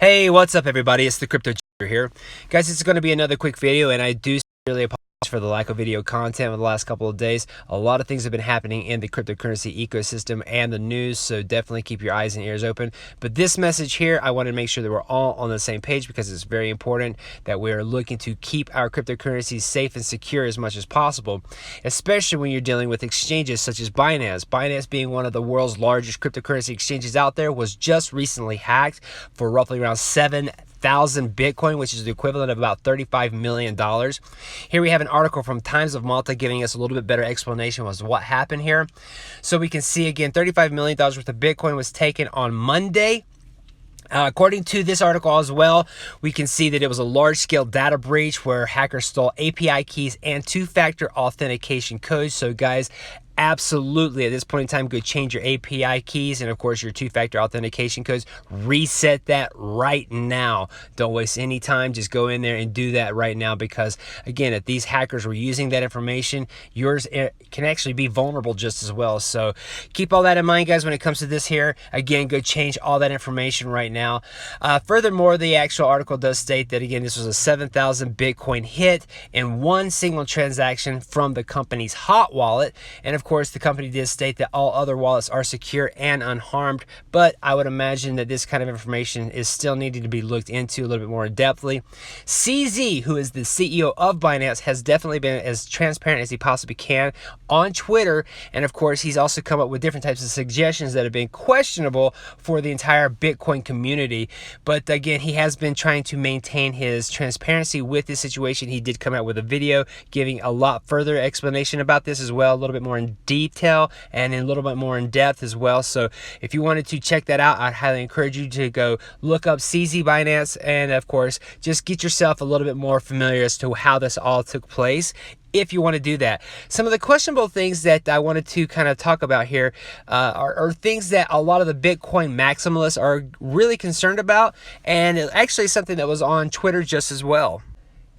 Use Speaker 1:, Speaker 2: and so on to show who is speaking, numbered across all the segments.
Speaker 1: Hey, what's up everybody? It's the Crypto here. Guys, this is going to be another quick video, and I do really apologize for the lack of video content over the last couple of days. A lot of things have been happening in the cryptocurrency ecosystem and the news, so definitely keep your eyes and ears open. But this message here, I want to make sure that we're all on the same page because it's very important that we're looking to keep our cryptocurrencies safe and secure as much as possible, especially when you're dealing with exchanges such as Binance. Binance, being one of the world's largest cryptocurrency exchanges out there, was just recently hacked for roughly around 7,000 Bitcoin, which is the equivalent of about $35 million. Here we have an article from Times of Malta giving us a little bit better explanation as to what happened here. So we can see again, $35 million worth of Bitcoin was taken on Monday. According to this article as well, we can see that it was a large-scale data breach where hackers stole API keys and two-factor authentication codes. So guys, absolutely, at this point in time, go change your API keys and of course your two-factor authentication codes. Reset that right now. Don't waste any time. Just go in there and do that right now, because again, if these hackers were using that information, yours can actually be vulnerable just as well. So keep all that in mind, guys, when it comes to this here. Again, go change all that information right now. Furthermore, the actual article does state that again, this was a 7,000 Bitcoin hit in one single transaction from the company's hot wallet. And of course, the company did state that all other wallets are secure and unharmed, but I would imagine that this kind of information is still needing to be looked into a little bit more in-depthly. CZ, who is the CEO of Binance, has definitely been as transparent as he possibly can on Twitter, and of course, he's also come up with different types of suggestions that have been questionable for the entire Bitcoin community. But again, he has been trying to maintain his transparency with this situation. He did come out with a video giving a lot further explanation about this as well, a little bit more in detail and a little bit more in depth as well. So if you wanted to check that out, I'd highly encourage you to go look up CZ Binance, and of course just get yourself a little bit more familiar as to how this all took place, if you want to do that. Some of the questionable things that I wanted to kind of talk about here are things that a lot of the Bitcoin maximalists are really concerned about, and actually something that was on Twitter just as well.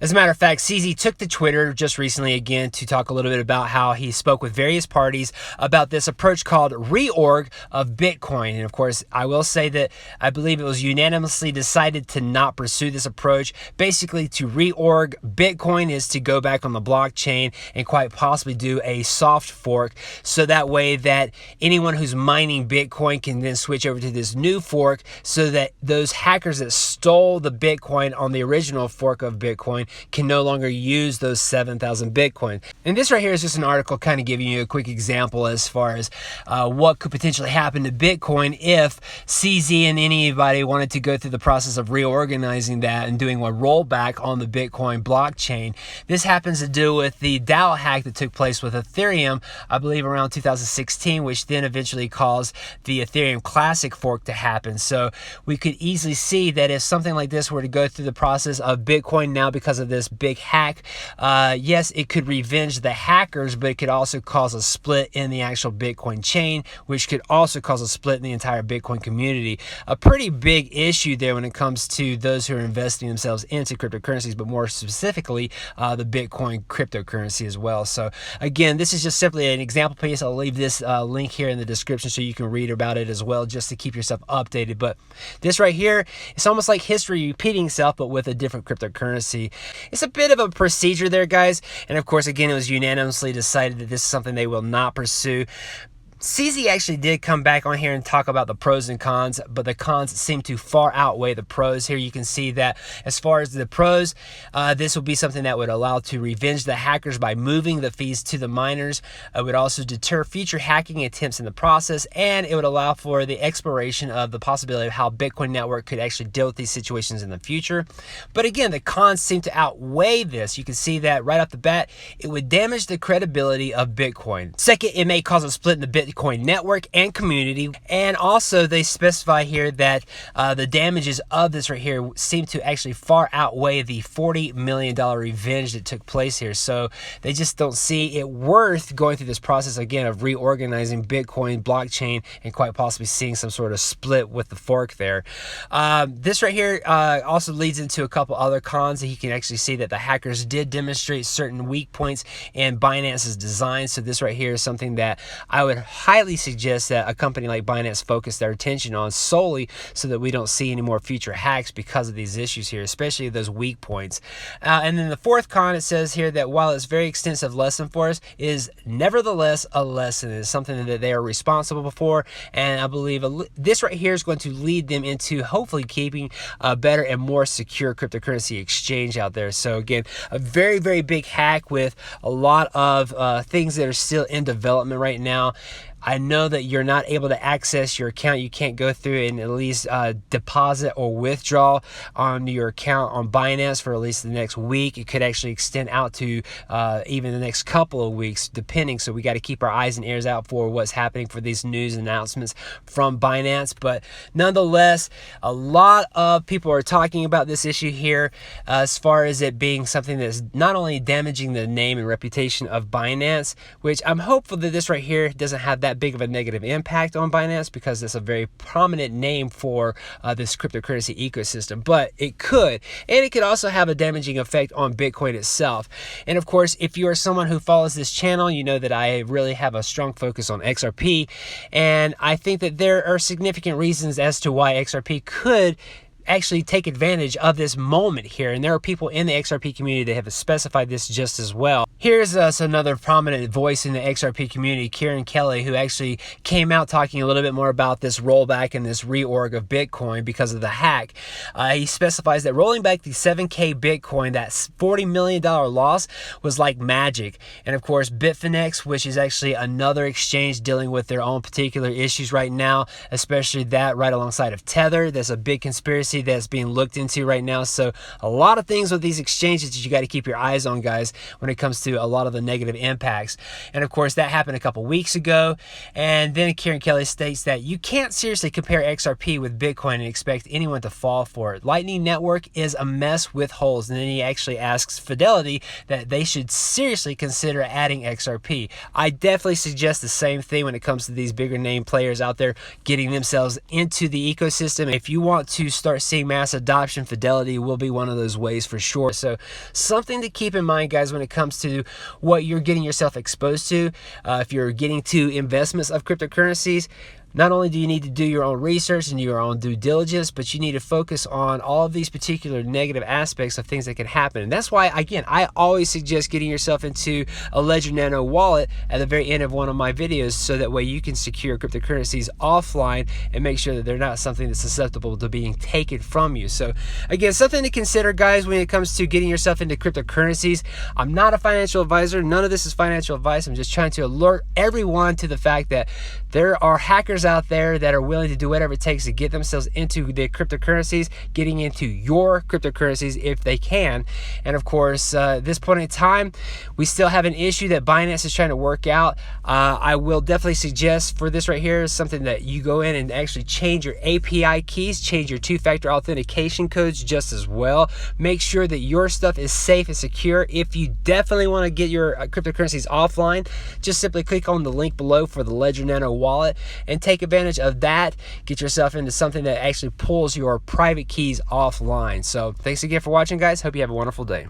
Speaker 1: As a matter of fact, CZ took to Twitter just recently again to talk a little bit about how he spoke with various parties about this approach called reorg of Bitcoin. And of course, I will say that I believe it was unanimously decided to not pursue this approach. Basically, to reorg Bitcoin is to go back on the blockchain and quite possibly do a soft fork, so that way that anyone who's mining Bitcoin can then switch over to this new fork, so that those hackers that stole the Bitcoin on the original fork of Bitcoin can no longer use those 7,000 Bitcoin. And this right here is just an article kind of giving you a quick example as far as what could potentially happen to Bitcoin if CZ and anybody wanted to go through the process of reorganizing that and doing a rollback on the Bitcoin blockchain. This happens to do with the DAO hack that took place with Ethereum, I believe around 2016, which then eventually caused the Ethereum Classic fork to happen. So we could easily see that if something like this were to go through the process of Bitcoin now because of this big hack, yes, it could revenge the hackers, but it could also cause a split in the actual Bitcoin chain, which could also cause a split in the entire Bitcoin community. A pretty big issue there when it comes to those who are investing themselves into cryptocurrencies, but more specifically the Bitcoin cryptocurrency as well. So again, this is just simply an example piece. I'll leave this link here in the description so you can read about it as well, just to keep yourself updated. But this right here, it's almost like history repeating itself, but with a different cryptocurrency. It's a bit of a procedure there, guys. And of course, again, it was unanimously decided that this is something they will not pursue. CZ actually did come back on here and talk about the pros and cons, but the cons seem to far outweigh the pros. Here you can see that as far as the pros, this will be something that would allow to revenge the hackers by moving the fees to the miners. It would also deter future hacking attempts in the process, and it would allow for the exploration of the possibility of how Bitcoin network could actually deal with these situations in the future. But again, the cons seem to outweigh this. You can see that right off the bat, it would damage the credibility of Bitcoin. Second, it may cause a split in the Bitcoin network and community, and also they specify here that the damages of this right here seem to actually far outweigh the $40 million revenge that took place here. So they just don't see it worth going through this process again of reorganizing Bitcoin blockchain and quite possibly seeing some sort of split with the fork there. This right here also leads into a couple other cons that you can actually see that the hackers did demonstrate certain weak points in Binance's design. So this right here is something that I would highly suggest that a company like Binance focus their attention on solely so that we don't see any more future hacks because of these issues here, especially those weak points. And then the fourth con, it says here that while it's a very extensive lesson for us, it is nevertheless a lesson. It is something that they are responsible for, and I believe this right here is going to lead them into hopefully keeping a better and more secure cryptocurrency exchange out there. So again, a very, very big hack with a lot of things that are still in development right now. I know that you're not able to access your account. You can't go through and at least deposit or withdraw on your account on Binance for at least the next week. It could actually extend out to even the next couple of weeks, depending. So we got to keep our eyes and ears out for what's happening for these news announcements from Binance. But nonetheless, a lot of people are talking about this issue here as far as it being something that's not only damaging the name and reputation of Binance, which I'm hopeful that this right here doesn't have that big of a negative impact on Binance, because it's a very prominent name for this cryptocurrency ecosystem, but it could, and it could also have a damaging effect on Bitcoin itself. And of course, if you are someone who follows this channel, you know that I really have a strong focus on XRP, and I think that there are significant reasons as to why XRP could actually take advantage of this moment here, and there are people in the XRP community that have specified this just as well. Here's another prominent voice in the XRP community, Kieran Kelly, who actually came out talking a little bit more about this rollback and this reorg of Bitcoin because of the hack. He specifies that rolling back the 7K Bitcoin, that $40 million loss, was like magic. And of course, Bitfinex, which is actually another exchange dealing with their own particular issues right now, especially that right alongside of Tether. There's a big conspiracy that's being looked into right now. So a lot of things with these exchanges that you got to keep your eyes on, guys, when it comes to a lot of the negative impacts. And of course, that happened a couple weeks ago. And then Kieran Kelly states that you can't seriously compare XRP with Bitcoin and expect anyone to fall for it. Lightning Network is a mess with holes. And then he actually asks Fidelity that they should seriously consider adding XRP. I definitely suggest the same thing when it comes to these bigger name players out there getting themselves into the ecosystem. If you want to start seeing mass adoption, Fidelity will be one of those ways for sure. So something to keep in mind, guys, when it comes to what you're getting yourself exposed to. If you're getting to investments of cryptocurrencies, not only do you need to do your own research and your own due diligence, but you need to focus on all of these particular negative aspects of things that can happen. And that's why, again, I always suggest getting yourself into a Ledger Nano wallet at the very end of one of my videos, so that way you can secure cryptocurrencies offline and make sure that they're not something that's susceptible to being taken from you. So again, something to consider, guys, when it comes to getting yourself into cryptocurrencies. I'm not a financial advisor. None of this is financial advice. I'm just trying to alert everyone to the fact that there are hackers out there that are willing to do whatever it takes to get themselves into the cryptocurrencies, getting into your cryptocurrencies if they can. And of course, at this point in time, we still have an issue that Binance is trying to work out. I will definitely suggest for this right here is something that you go in and actually change your API keys, change your two-factor authentication codes just as well. Make sure that your stuff is safe and secure. If you definitely want to get your cryptocurrencies offline, just simply click on the link below for the Ledger Nano wallet and take advantage of that. Get yourself into something that actually pulls your private keys offline. So thanks again for watching, guys. Hope you have a wonderful day.